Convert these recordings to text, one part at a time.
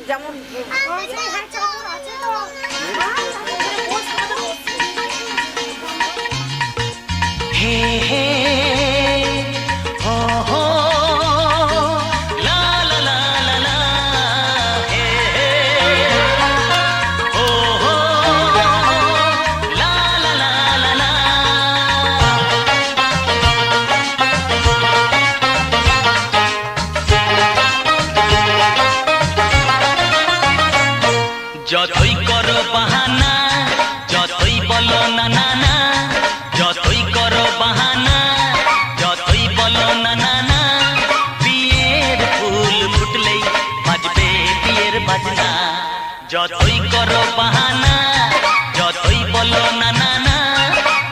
যেমন হে হে হো হো লা লা লা লা লা হে হে হো হো লা লা লা লা লা যতই করো বাহানা যতই বলো না না না যতই করো বাহানা যতই বলো না না না বিয়ের ফুল ফুটলেই বাজবে বিয়ের বাজনা যতই করো বাহানা যতই বলো না না না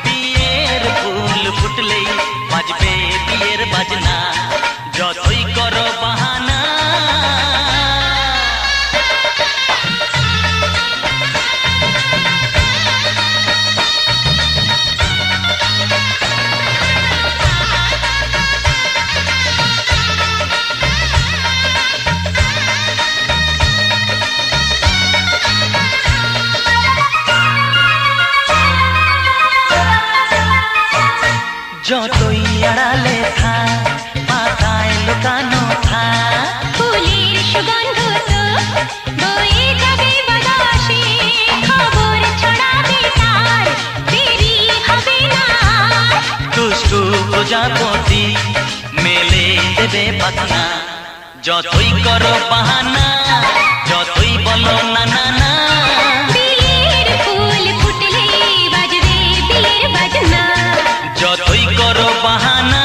বিয়ের ফুল ফুটলেই বাজবে বিয়ের বাজনা যতই করো বাহানা যতই আড়ালে থাক পাতায় লুকানো থাক ফুলের সুগন্ধ তো বয়ে যাবে বাতাসে খবর ছড়াবে তার দেরি হবে না দুষ্টু প্রজাপতি মেলে দেবে পাখনা যতই করো বাহানা যতই বলো না না না বিয়ের ফুল ফুটলে বাজবে বিয়ের বাজনা যতই করো বাহানা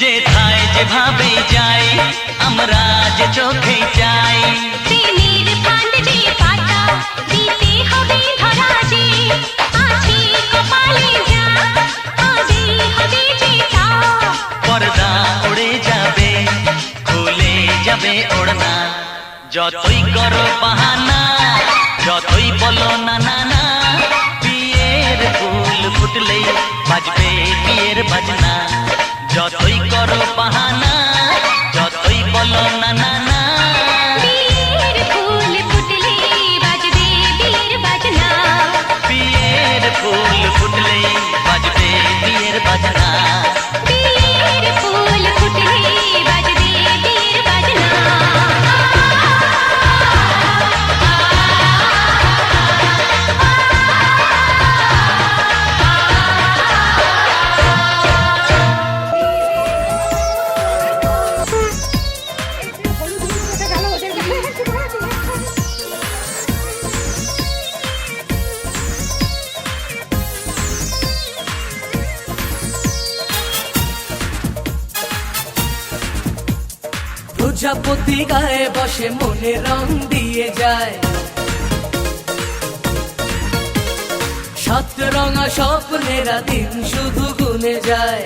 যেথায় যেভাবে যাই আমরা যে চোখে চাই প্রেমের ফান্ড যে পাতা দিতে হবে ধরা যে আছে কপালে যা হবে হবে যেটা পর্দা উড়ে যাবে খুলে যাবে ওড়না যতই করো বাহানা যতই বলো না না না বিয়ের ফুল ফুটলেই বাজবে বিয়ের বাজনা যতই করো বাহানা যতই বলো না না না বিয়ের ফুল ফুটলে বাজবে বিয়ের বাজনা বিয়ের ফুল ফুটলেই বাজবে বিয়ের বাজনা বিয়ের ফুল ফুটলে বাজবে বিয়ের বাজনা প্রজাপতি গায়ে বসে মনে রং দিয়ে যায় সাত রঙা স্বপ্নেরা দিন শুধু গুনে যায়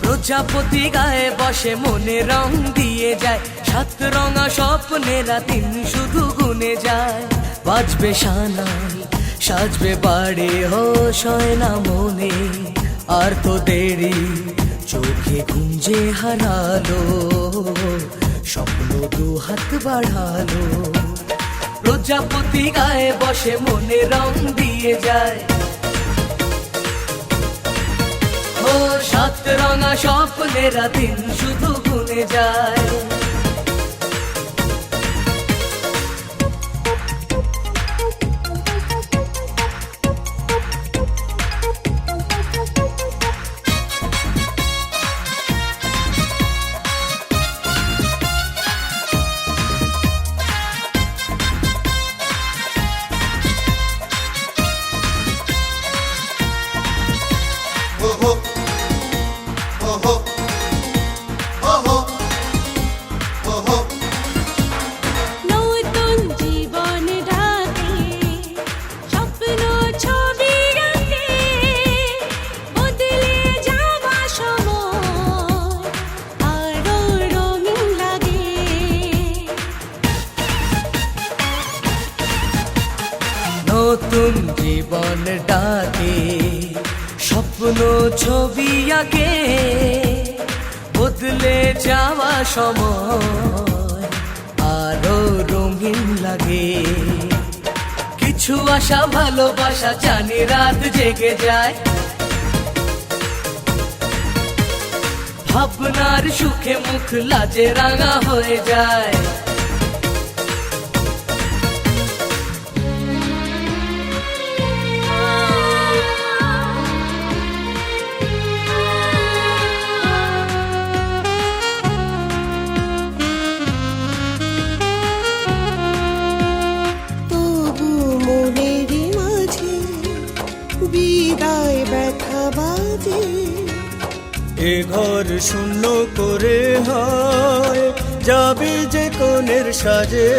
প্রজাপতি গায়ে বসে মনে রং দিয়ে যায় সাত রঙা স্বপ্নেরা দিন শুধু গুনে যায় বাজবে সানাই সাজবে বাড়ি হোশ হয় না মনে আর তো দেরি চোখে গুঞ্জে হারালো স্বপ্ন দু হাত বাড়ালো প্রজাপতি গায়ে বসে মনে রং দিয়ে যায় ও সাত রঙা স্বপ্নেরা দিন শুধু গুনে যায় মন ডাকে, স্বপ্ন ছবি আঁকে, বদলে যাওয়া সময় আরো রঙিন লাগে। কিছু আশা ভালোবাসা জানি রাত জেগে যায়, ভাবনার সুখে মুখ লাজে রাঙা হয়ে যায়। তবু মনের মাঝে বিদায় ব্যথা বাজে, এ ঘর শূন্য করে হয় যাবে যে কোণের সাজে।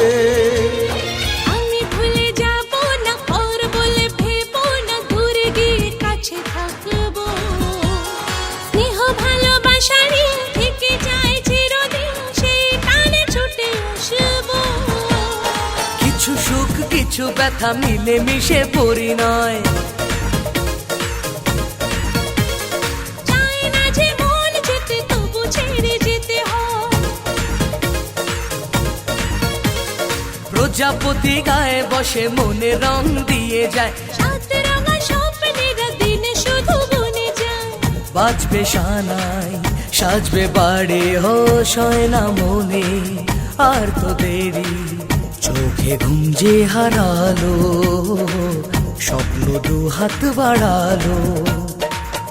আমি ভুলে যাব না, পর বলে ভেবো না, দূরে গিয়ে কাছে থাকবো। স্নেহ ভালোবাসারই থেকে যায় চিরদিন, সেই টানে ছুটে আসবো। কিছু সুখ কিছু ব্যথা মিলে মিশে পরিণয়, চায় না যে মন যেতে, তবু ছেড়ে যেতে হয়। প্রজাপতি গায়ে বসে মনে রং দিয়ে যায়, সাত রঙা স্বপ্নের দিনে শুধু বনে যায়। বাজবে সানাই সাজবে বাড়ি, হোশ হয় না মনে আর তো দেরি। চোখে ঘুম যে হারালো, স্বপ্ন দু হাত বাড়ালো।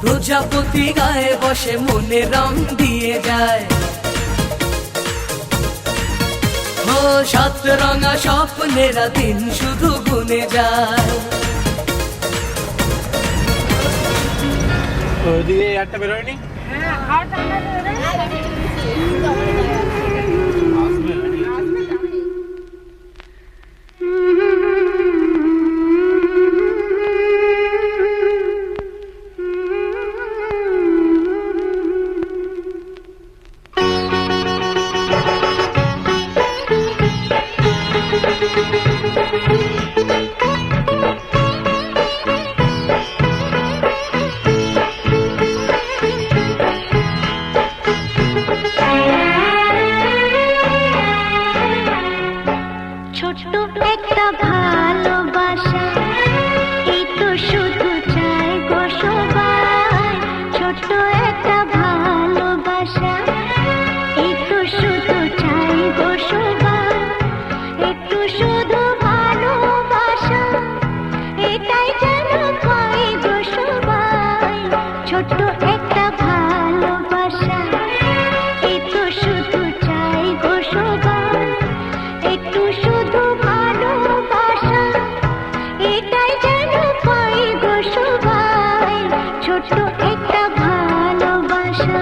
প্রজাপতি গায়ে বসে মনে রং দিয়ে যায়, ও সাত রঙা স্বপ্নেরা দিন শুধু গুনে যায়। ওদিকে একটা বেরোয়নি। ছোট্ট একটা ভালোবাসা, এই তো শুধু চাই গো সবাই। ছোট্ট একটা ভালোবাসা, এই তো শুধু চাই গো সবাই। একটু শুধু ভালোবাসা, এটাই যেন পাই গো সবাই। ছোট্ট একটা ভালোবাসা, এই তো শুধু চাই গো সবাই। একটু শুধু ভালোবাসা, এটাই যেন পাই গো সবাই। ছোট্ট একটা ভালোবাসা।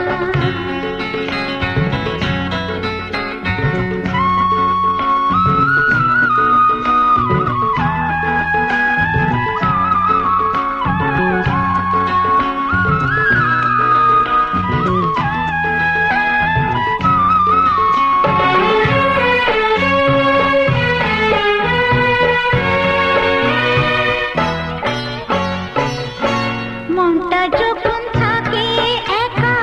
মনটা যখন থাকে একা,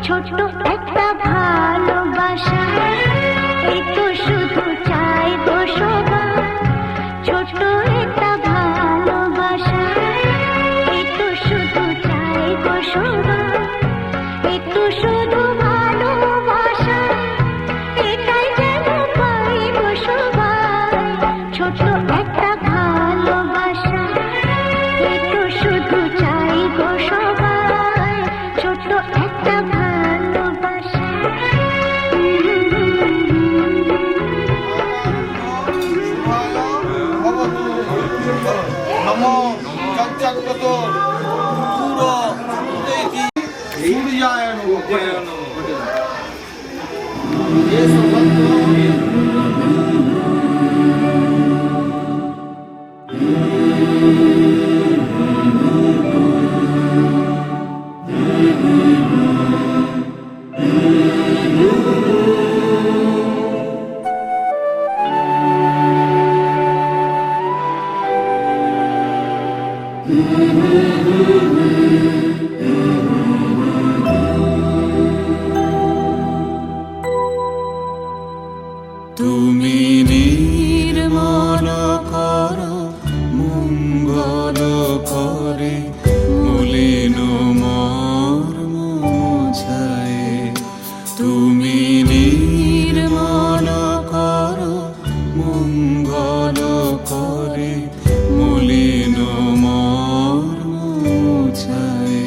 ছোট্ট একটা ভালোবাসা, এই তো শুধু চাই গো সবাই। ছোট্ট একটা ভালোবাসা, এই তো শুধু চাই গো সবাই। এই তো শুধু ভালোবাসা, এটাই যেন পাই গো সবাই। ছোট্ট একটা ভালোবাসা, এই তো শুধু চাই গো সবাই। ছোট্ট একটা ভালোবাসা। তুমি নির্মল করো মঙ্গল করে মলিন মর্ম মুছায়। তুমি নির্মল করো মঙ্গল করে মলিন মর্ম মুছায়।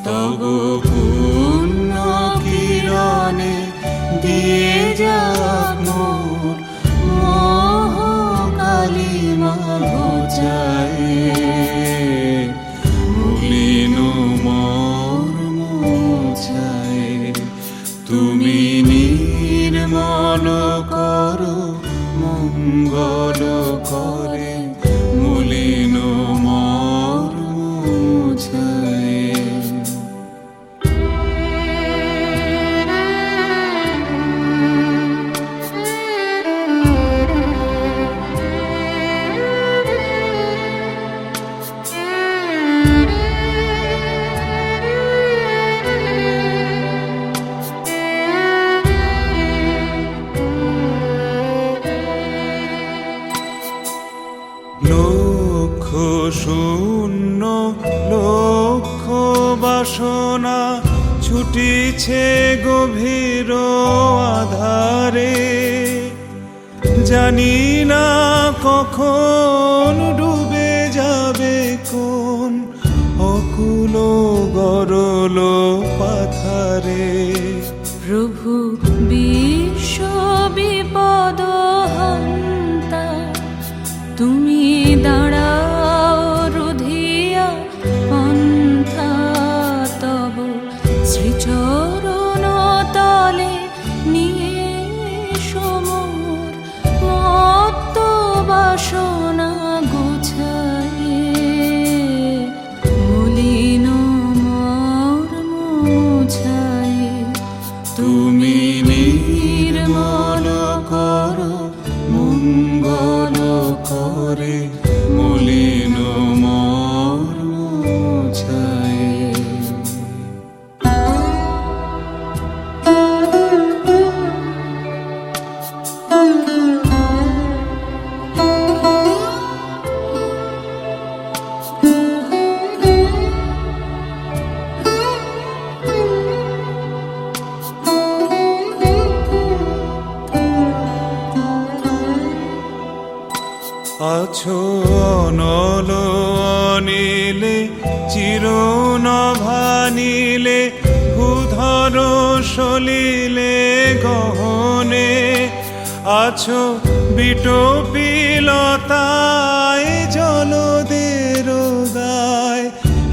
তব পুণ্য কিরণে দিয়ে যাক মোর মোহ কালিমা ঘোচায়। মলিন মর্ম মুছায়। তুমি নির্মল করো মঙ্গল করে মলিন মর্ম মুছায়। লক্ষ শূন্য লক্ষ বাসনা ছুটিছে গভীর আধারে। জানি না কখন ডুবে যাবে কোন অকুল গরল পাথারে। প্রভু বিশ্ব বিপদ হন্তা, তুমি দাঁড়াও রুধিয়া পন্থা। তব শ্রীচরণ তলে নিয়ে সমর মত্ত বাসনা গুছায়ে। মলিন মর্ম মুছায়ে। তুমি নির্মল করো মঙ্গল করে মলিন মর্ম মুছায়। আছো অনল অনিলে চিরনভানিলে ভূধর সলিলে গহনে। আছো বিটপিলতায় জলদের গায়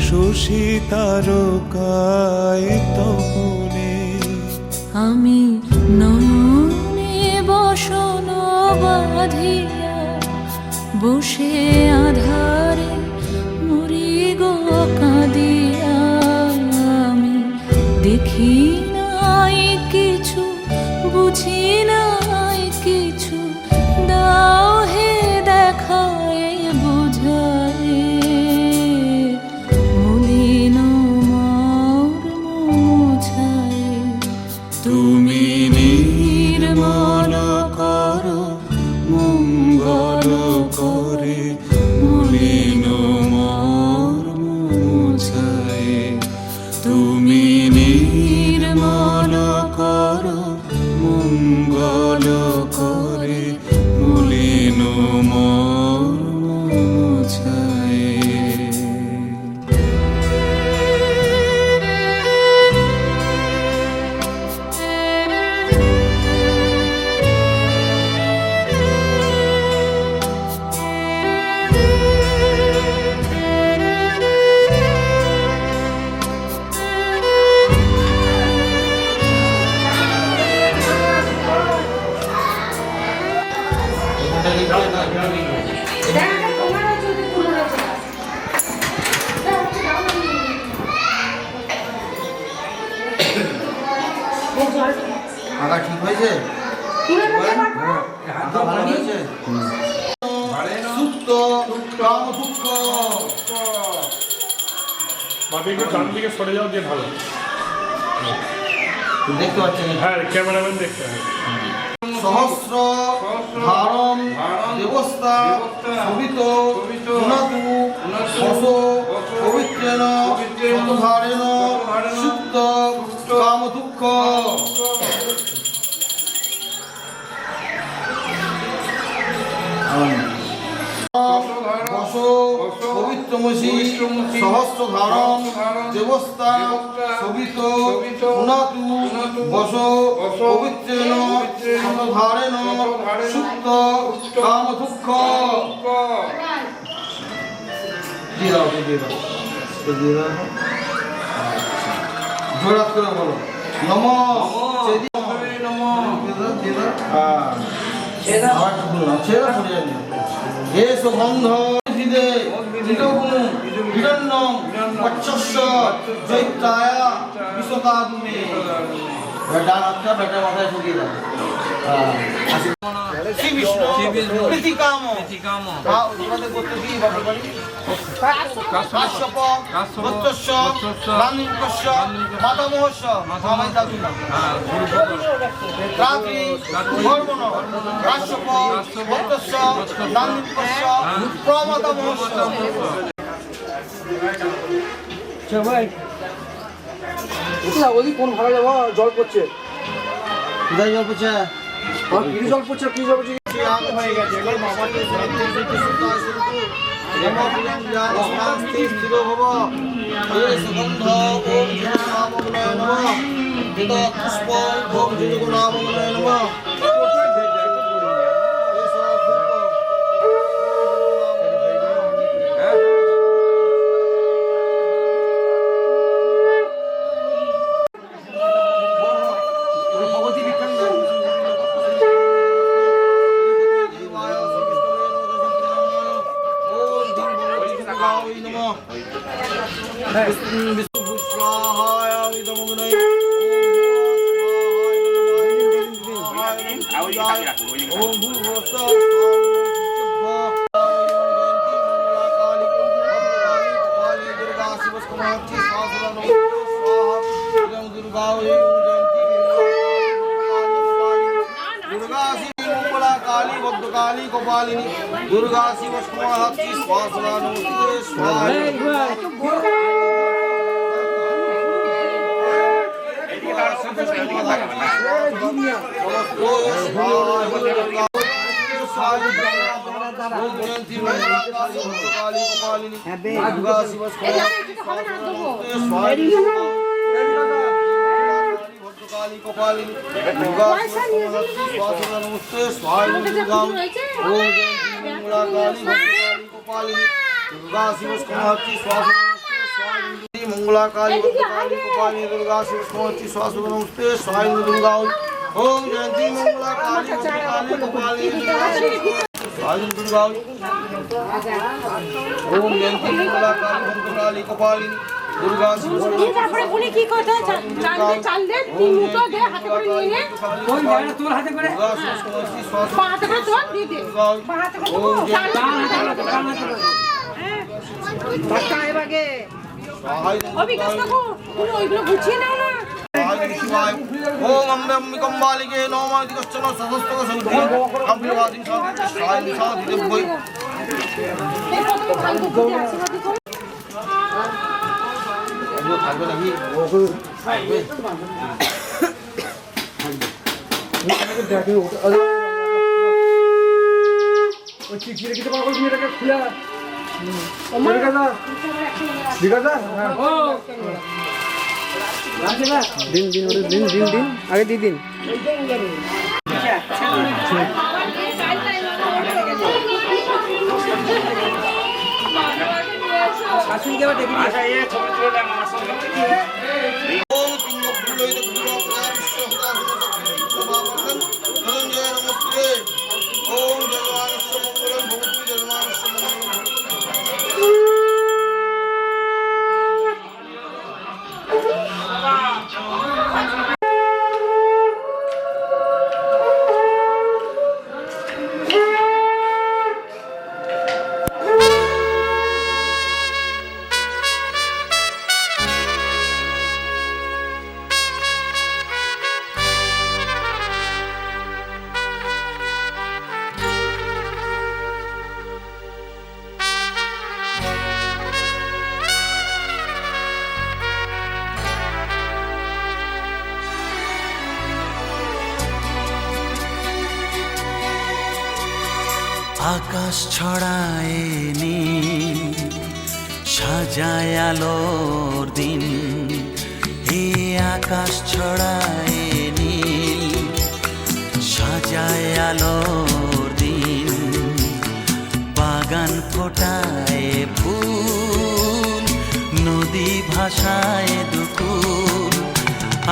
শশী তারকায় তপনে। আমি নয়নে বসন বাঁধিয়া বসে আধারে মরি গো কাঁদিয়া। আমি দেখি নাই কিছু, বুঝি নাই কিছু, দাও হে দেখায় বুঝায়। মলিন মর্ম মুছায়। মঙ্গল করে মলিন মুছায়। আগা ঠিক হয়েছে? আগা ভালো হয়েছে? সুপ্ত কাম দুঃখ। বাবা একটু ডান দিকে সরে যাও দিয়ে ভালো। দেখতে পাচ্ছেন? হ্যাঁ ক্যামেরাম্যান দেখতে হবে। সহস্র ধারণ দেবস্তা শোভিত গুণাতু বসো পবিত্রেণ শতধারেণ সুপ্ত কাম দুঃখ। বসো পবিত্রমসি সহস্র ধারণ দেবস্তা শোভিত গুণাতু বসো পবিত্রেণ শতধারেণ সুপ্ত কাম দুঃখ। দিয়ে দাও, দিয়ে দাও, দিয়ে দাও। জোরাত করে বলো নম হে সুগন্ধ হিরণ্যম পচ্ছস্য চৈত্রায় বিশ্বকাদুমে। ডান হাতটা বেটার মাথায় ঠুকিয়ে দাও। শ্রী বিষ্ণু প্রীতিকাম ওনাদের করতে কি বাপের বাড়ি কাশ্যপ গোত্রস্য রানীকস্য মাতামহস্য মামাই দাদু রাত্রি ধর্মণ কাশ্যপ গোত্রস্য রানীকস্য প্রমাতামহস্য। ওই কোন ভাড়া যাবো জল পড়ছে কোথায় জল পড়ছে? কি জল পড়ছে কি জল পড়ছে হয়ে গেছে এবার বাবাকে স্থির হব। সুগন্ধ ওম নামগ্নয় নমঃ পুষ্প ওম নামগ্নয় নমঃ। काली गोपालिनी दुर्गा शिव स्वाहाक्षी स्वाहा नमस्ते स्वाहा। काली कपालिनी दुर्गा स्वाहा नमस्ते स्वाहा दुर्गा ओम जयंती मंगला काली भद्रकाली कपालिनी दुर्गा शिव स्वाहा स्वाहा मंगला काली भद्रकाली कपालिनी दुर्गा शिव स्वाहा नमस्ते स्वाहा दुर्गा ओम जयंती मंगला काली भद्रकाली कपालिनी स्वाहा दुर्गा ओम जयंती मंगला काली भद्रकाली कपालिनी दुर्गा তারপরে উনি কি কথা চাল দে তিন মুঠো দে হাতে করে নিয়ে নে ওই জায়গা তোর হাতে করে হাতে করে তোর দিয়ে দে হাতে করে টাকা এবারে ও বিকাশ কাকু তুমি ওইগুলো গুছিয়ে নাও না। ओम अम्बिकं बालिके नौमादि कश्चन सहस्त्रक संख्या अम्बिवादिं साधिते सायं साधिते भोई এই প্রথমে খালকে দিতে আশীর্বাদ করো। থাকবে নাকি ওই চিঠি রেখে পারবো তুমি এটাকে খুলে বিকাশা হ্যাঁ দিন দিন ওদের দিন দিন দিন আগে দিয়ে দিন আকাশ ছড়ায় নীল সাজায় আলোর দিন, এই আকাশ ছড়ায় নীল সাজায় আলোর দিন, বাগান ফোটায় ফুল নদী ভাষায় দুকুল।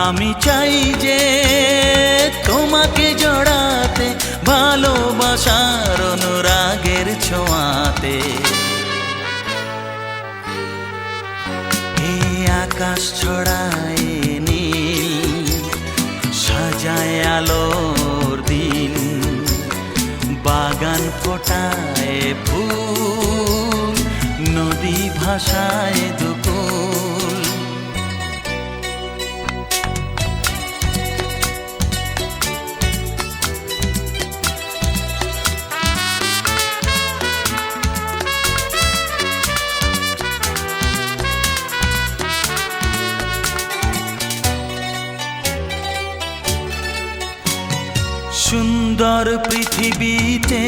আমি চাই যে তোমাকে জড়াতে ভালোবাসার অনুরাগের ছোঁয়াতে, এই আকাশ ছড়ায় নীল সাজায় আলোর দিন, বাগান ফোটায় ফুল নদী ভাষায় দুকুল। সুন্দর পৃথিবীতে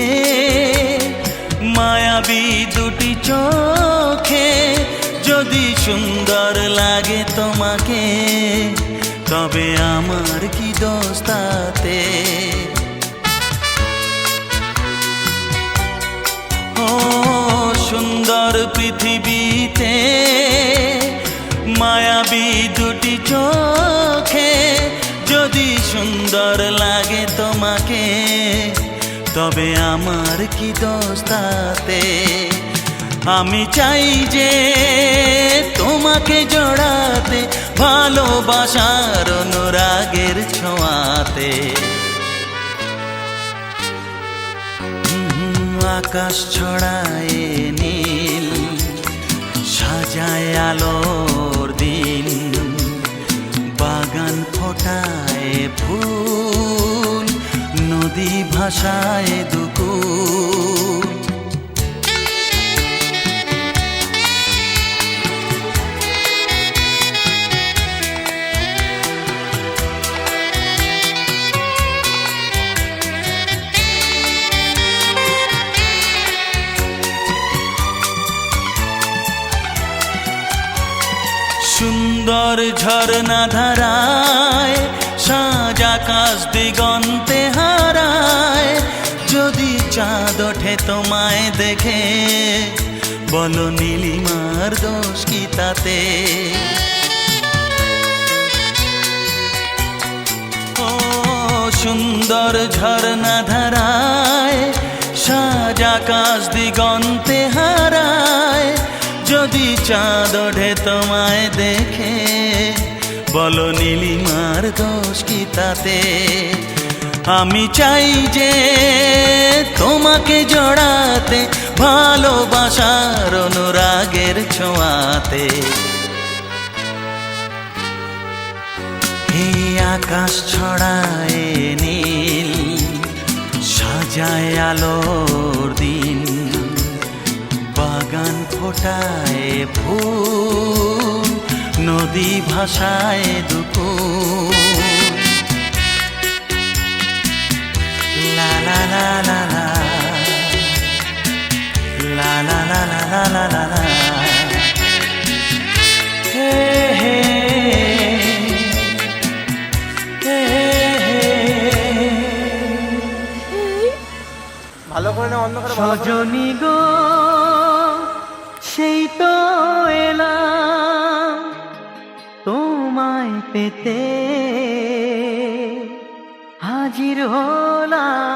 মায়াবী দুটি চোখে, যদি সুন্দর লাগে তোমাকে তবে আমার কি দোষ তাতে। ও সুন্দর পৃথিবীতে মায়াবী দুটি চোখে, যদি সুন্দর লাগে তোমাকে তবে আমার কি দোষ তাতে। আমি চাই যে তোমাকে জড়াতে ভালোবাসার অনুরাগের ছোঁয়াতে, আকাশ ছড়ায় নীল সাজায় আলোর দিন, বাগান ফোটায় ফুল নদী ভাষায় দুকুল। সুন্দর ঝরনা ধারায় সাজ আকাশ দিগন্তে হারায়, যদি চাঁদ ওঠে তোমায় দেখে বলো নীলিমার দোষ কি তাতে। ও সুন্দর ঝরনা ধারায় সাজ আকাশ দিগন্তে হারায়, যদি চাঁদ ওঠে তোমায় দেখে বলো নীলিমার দোষ কি তাতে। আমি চাই যে তোমাকে জড়াতে ভালোবাসার অনুরাগের ছোঁয়াতে, এই আকাশ ছড়ায় নীল সাজায় আলোর দিন, বাগান ফোটায় ফুল নদী ভাষায় দুকুল। সজনী গো সেই তো এলাম তোমায় পেতে হাজির হলাম।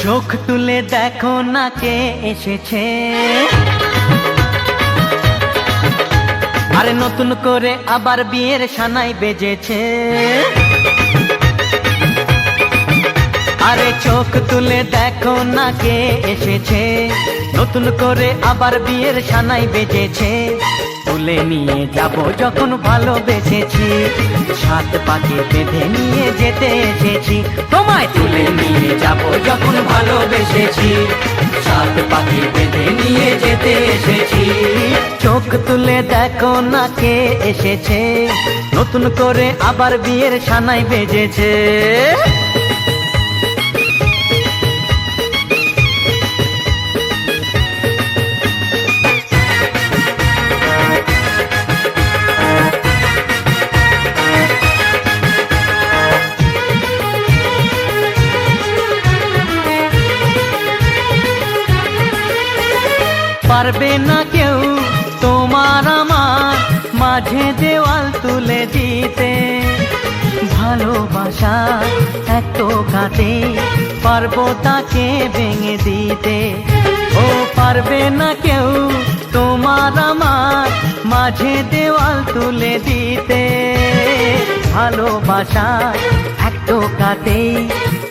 চোখ তুলে দেখো না কে এসেছে, আরে নতুন করে আবার বিয়ের সানাই বেজেছে। আরে চোখ তুলে দেখো না কে এসেছে, নতুন করে আবার বিয়ের সানাই বেজেছে। তুলে নিয়ে যাব যখন ভালোবেসেছি, সাত পাকে বেঁধে নিয়ে যেতে এসেছি। তোমায় তুলে নিয়ে যাব যখন ভালোবেসেছি, সাত পাকে বেঁধে নিয়ে যেতে এসেছি। চোখ তুলে দেখো না কে এসেছে, নতুন করে আবার বিয়ের সানাই বেজেছে। পারবে না কেউ তোমার আমার মাঝে দেওয়াল তুলে দিতে, ভালোবাসা এত কাটে পারবো তাকে ভেঙে দিতে। ও পারবে না কেউ তোমার আমার মাঝে দেওয়াল তুলে দিতে, ভালোবাসা এত কাটে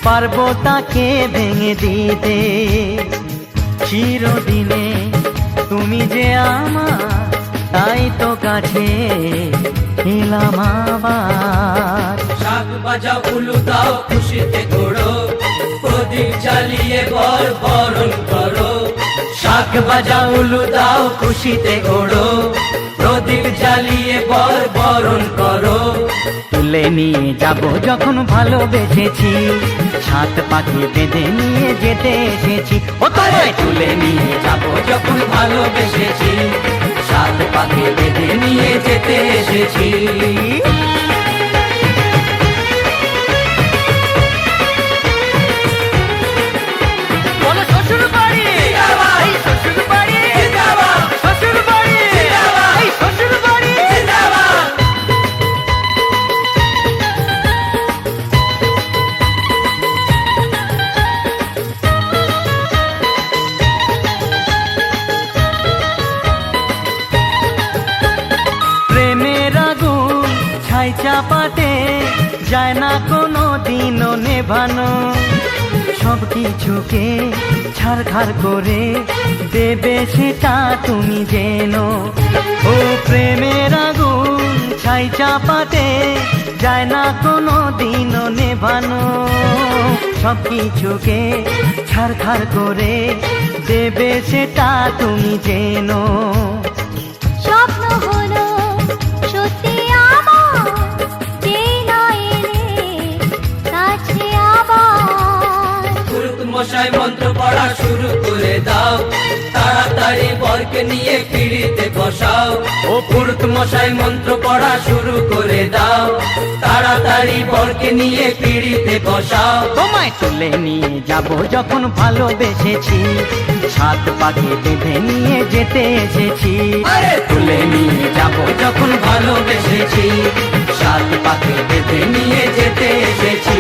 পারবো তাকে ভেঙে দিতে। চিরদিনে তুমি যে আমার, তাই তো কাছে এলাম আবার। শাক বাজা উলু দাও খুশিতে ঘোড়ো, প্রদীপ জ্বালিয়ে বর বরণ করো। শাক বাজা উলু দাও খুশিতে ঘোড়ো, প্রদীপ জ্বালিয়ে বর বরণ করো। তুলে নিয়ে যাব যখন ভালোবেসেছি, সাত পাখি বেঁধে নিয়ে যেতে এসেছি। ও তোমায় তুলে নিয়ে যাব যখন ভালোবেসেছি, সাত পাখি বেঁধে নিয়ে যেতে এসেছি। বলো শ্বশুর বাড়ি, এই শ্বশুর বাড়ি, শ্বশুর বাড়ি, এই শ্বশুর বাড়ি। প্রেমের আগুন ছাই চাপাতে যায় না কোনো দিনও নেভানো, সব কিছুকে ছাড়খাড় করে দেবে সেটা তুমি জেনো। ও প্রেমের আগুন ছাই চাপাতে যায় না কোনো দিনও নেভানো, সব কিছুকে ছাড়খাড় করে দেবে সেটা তুমি জেনো। স্বপ্ন হলো সত্যি আমার, যে না এলে কাছে আবার। পুরুত মশাই মন্ত্র পড়া শুরু করে দাও, তাড়াতাড়ি বরকে নিয়ে পিড়িতে বসাও। ও পুরুত মশাই মন্ত্র পড়া শুরু করে দাও, তাড়াতাড়ি বরকে নিয়ে পিড়িতে বসাও। তোমায় তুলে নিয়ে যাব যখন ভালোবেসেছি, সাত পাখি বেঁধে নিয়ে যেতে এসেছি। আরে তুলে নিয়ে যাব যখন ভালোবেসেছি, সাত পাখি বেঁধে নিয়ে যেতে এসেছি।